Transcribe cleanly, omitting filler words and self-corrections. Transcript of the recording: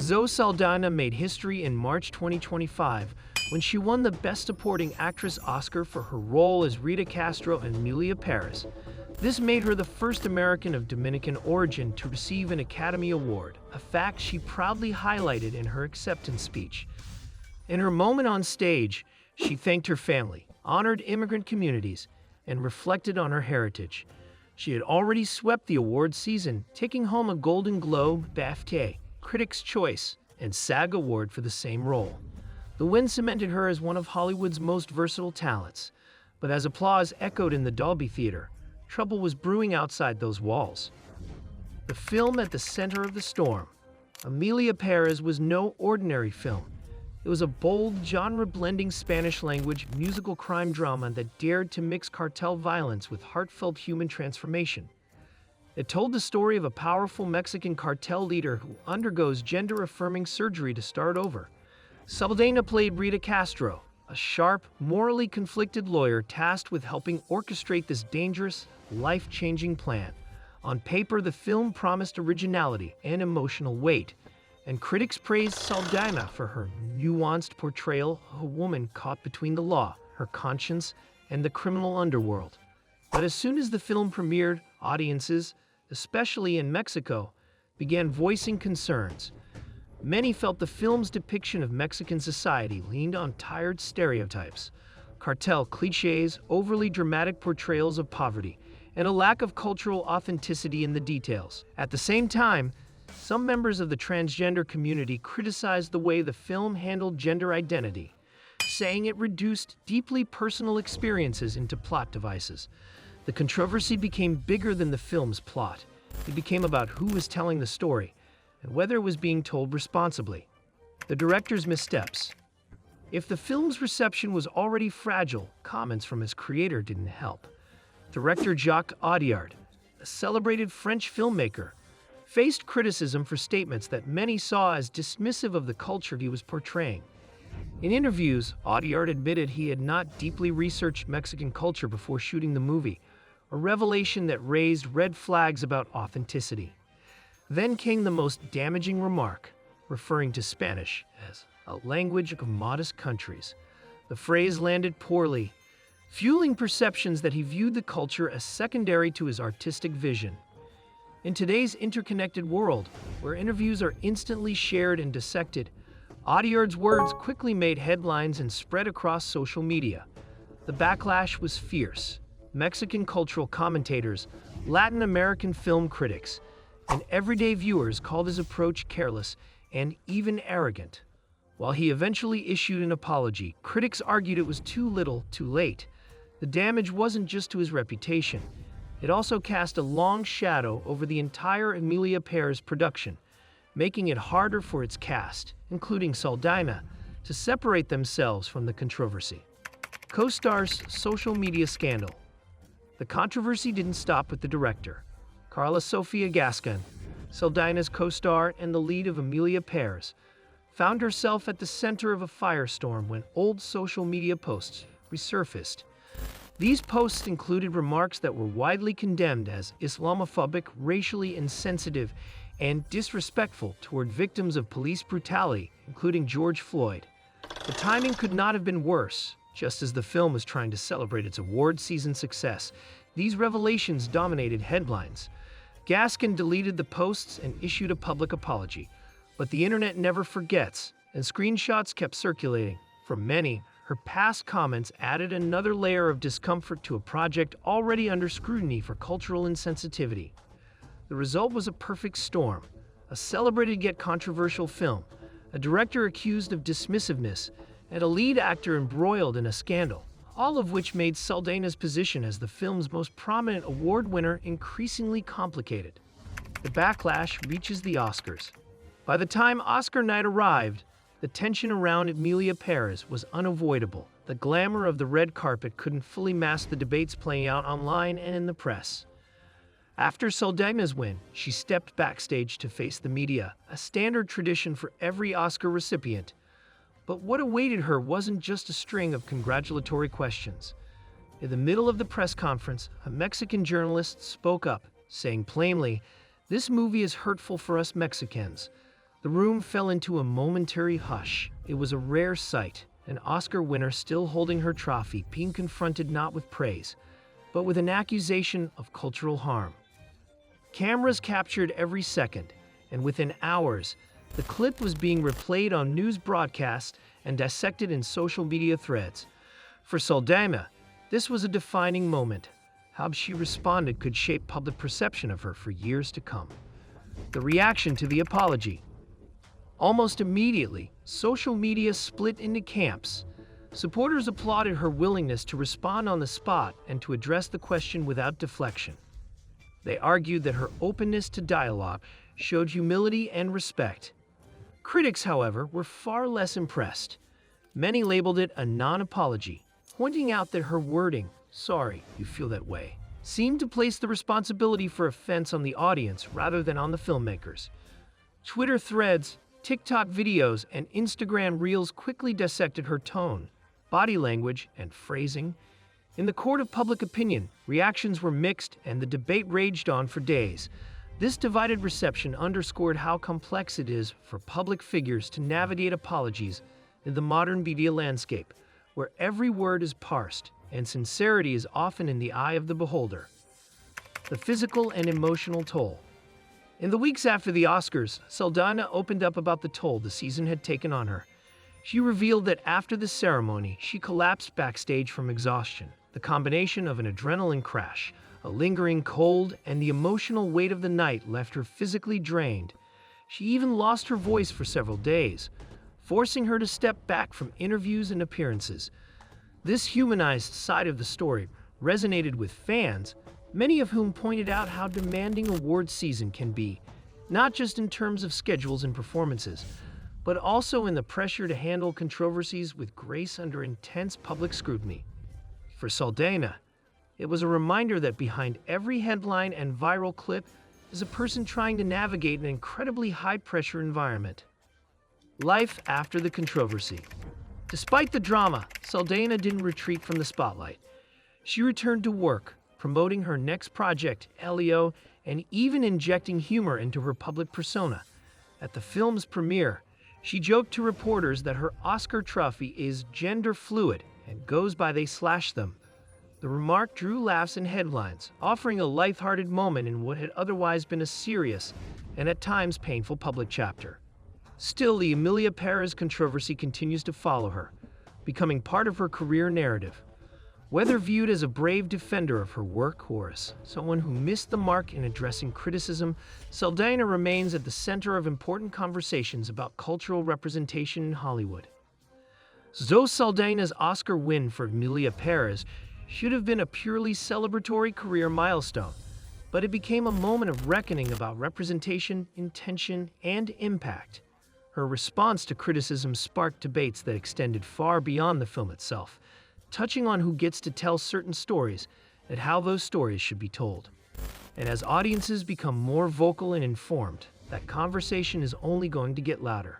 Zoe Saldaña made history in March 2025 when she won the Best Supporting Actress Oscar for her role as Rita Castro in Emilia Paris. This made her the first American of Dominican origin to receive an Academy Award, a fact she proudly highlighted in her acceptance speech. In her moment on stage, she thanked her family, honored immigrant communities, and reflected on her heritage. She had already swept the awards season, taking home a Golden Globe, BAFTA, Critics' Choice, and SAG Award for the same role. The win cemented her as one of Hollywood's most versatile talents. But as applause echoed in the Dolby Theater, trouble was brewing outside those walls. The film at the center of the storm, Emilia Paris, was no ordinary film. It was a bold, genre-blending Spanish-language musical crime drama that dared to mix cartel violence with heartfelt human transformation. It told the story of a powerful Mexican cartel leader who undergoes gender-affirming surgery to start over. Saldaña played Rita Castro, a sharp, morally conflicted lawyer tasked with helping orchestrate this dangerous, life-changing plan. On paper, the film promised originality and emotional weight, and critics praised Saldaña for her nuanced portrayal of a woman caught between the law, her conscience, and the criminal underworld. But as soon as the film premiered, audiences, especially in Mexico, began voicing concerns. Many felt the film's depiction of Mexican society leaned on tired stereotypes, cartel cliches, overly dramatic portrayals of poverty, and a lack of cultural authenticity in the details. At the same time, some members of the transgender community criticized the way the film handled gender identity, saying it reduced deeply personal experiences into plot devices. The controversy became bigger than the film's plot. It became about who was telling the story and whether it was being told responsibly. The director's missteps. If the film's reception was already fragile, comments from its creator didn't help. Director Jacques Audiard, a celebrated French filmmaker, faced criticism for statements that many saw as dismissive of the culture he was portraying. In interviews, Audiard admitted he had not deeply researched Mexican culture before shooting the movie, a revelation that raised red flags about authenticity. Then came the most damaging remark, referring to Spanish as a language of modest countries. The phrase landed poorly, fueling perceptions that he viewed the culture as secondary to his artistic vision. In today's interconnected world, where interviews are instantly shared and dissected, Audiard's words quickly made headlines and spread across social media. The backlash was fierce. Mexican cultural commentators, Latin American film critics, and everyday viewers called his approach careless and even arrogant. While he eventually issued an apology, critics argued it was too little, too late. The damage wasn't just to his reputation. It also cast a long shadow over the entire Emilia Paris production, making it harder for its cast, including Saldaña, to separate themselves from the controversy. Co-star's social media scandal. The controversy didn't stop with the director. Carla Sofia Gascon, Saldaña's co-star and the lead of Emilia Paris, found herself at the center of a firestorm when old social media posts resurfaced. These posts included remarks that were widely condemned as Islamophobic, racially insensitive, and disrespectful toward victims of police brutality, including George Floyd. The timing could not have been worse. Just as the film was trying to celebrate its award season success, these revelations dominated headlines. Gascon deleted the posts and issued a public apology. But the internet never forgets, and screenshots kept circulating. For many, her past comments added another layer of discomfort to a project already under scrutiny for cultural insensitivity. The result was a perfect storm, a celebrated yet controversial film, a director accused of dismissiveness, and a lead actor embroiled in a scandal, all of which made Saldaña's position as the film's most prominent award winner increasingly complicated. The backlash reaches the Oscars. By the time Oscar night arrived, the tension around Emilia Paris was unavoidable. The glamour of the red carpet couldn't fully mask the debates playing out online and in the press. After Saldaña's win, she stepped backstage to face the media, a standard tradition for every Oscar recipient. But what awaited her wasn't just a string of congratulatory questions. In the middle of the press conference, a Mexican journalist spoke up, saying plainly, "This movie is hurtful for us Mexicans. The room fell into a momentary hush. It was a rare sight, an Oscar winner still holding her trophy, being confronted not with praise, but with an accusation of cultural harm. Cameras captured every second, and within hours, the clip was being replayed on news broadcasts and dissected in social media threads. For Saldaña, this was a defining moment. How she responded could shape public perception of her for years to come. The reaction to the apology. Almost immediately, social media split into camps. Supporters applauded her willingness to respond on the spot and to address the question without deflection. They argued that her openness to dialogue showed humility and respect. Critics, however, were far less impressed. Many labeled it a non-apology, pointing out that her wording, "sorry you feel that way," seemed to place the responsibility for offense on the audience rather than on the filmmakers. Twitter threads, TikTok videos, and Instagram reels quickly dissected her tone, body language, and phrasing. In the court of public opinion, reactions were mixed and the debate raged on for days. This divided reception underscored how complex it is for public figures to navigate apologies in the modern media landscape, where every word is parsed and sincerity is often in the eye of the beholder. The physical and emotional toll. In the weeks after the Oscars, Saldaña opened up about the toll the season had taken on her. She revealed that after the ceremony, she collapsed backstage from exhaustion. The combination of an adrenaline crash, a lingering cold, and the emotional weight of the night left her physically drained. She even lost her voice for several days, forcing her to step back from interviews and appearances. This humanized side of the story resonated with fans, many of whom pointed out how demanding awards season can be, not just in terms of schedules and performances, but also in the pressure to handle controversies with grace under intense public scrutiny. For Saldaña, it was a reminder that behind every headline and viral clip is a person trying to navigate an incredibly high-pressure environment. Life after the controversy. Despite the drama, Saldaña didn't retreat from the spotlight. She returned to work, promoting her next project, Elio, and even injecting humor into her public persona. At the film's premiere, she joked to reporters that her Oscar trophy is gender fluid and goes by they slash them. The remark drew laughs and headlines, offering a lighthearted moment in what had otherwise been a serious and at times painful public chapter. Still, the Emilia Pérez controversy continues to follow her, becoming part of her career narrative. Whether viewed as a brave defender of her work or as someone who missed the mark in addressing criticism, Saldaña remains at the center of important conversations about cultural representation in Hollywood. Zoe Saldaña's Oscar win for Emilia Pérez should have been a purely celebratory career milestone, but it became a moment of reckoning about representation, intention, and impact. Her response to criticism sparked debates that extended far beyond the film itself, touching on who gets to tell certain stories and how those stories should be told. And as audiences become more vocal and informed, that conversation is only going to get louder.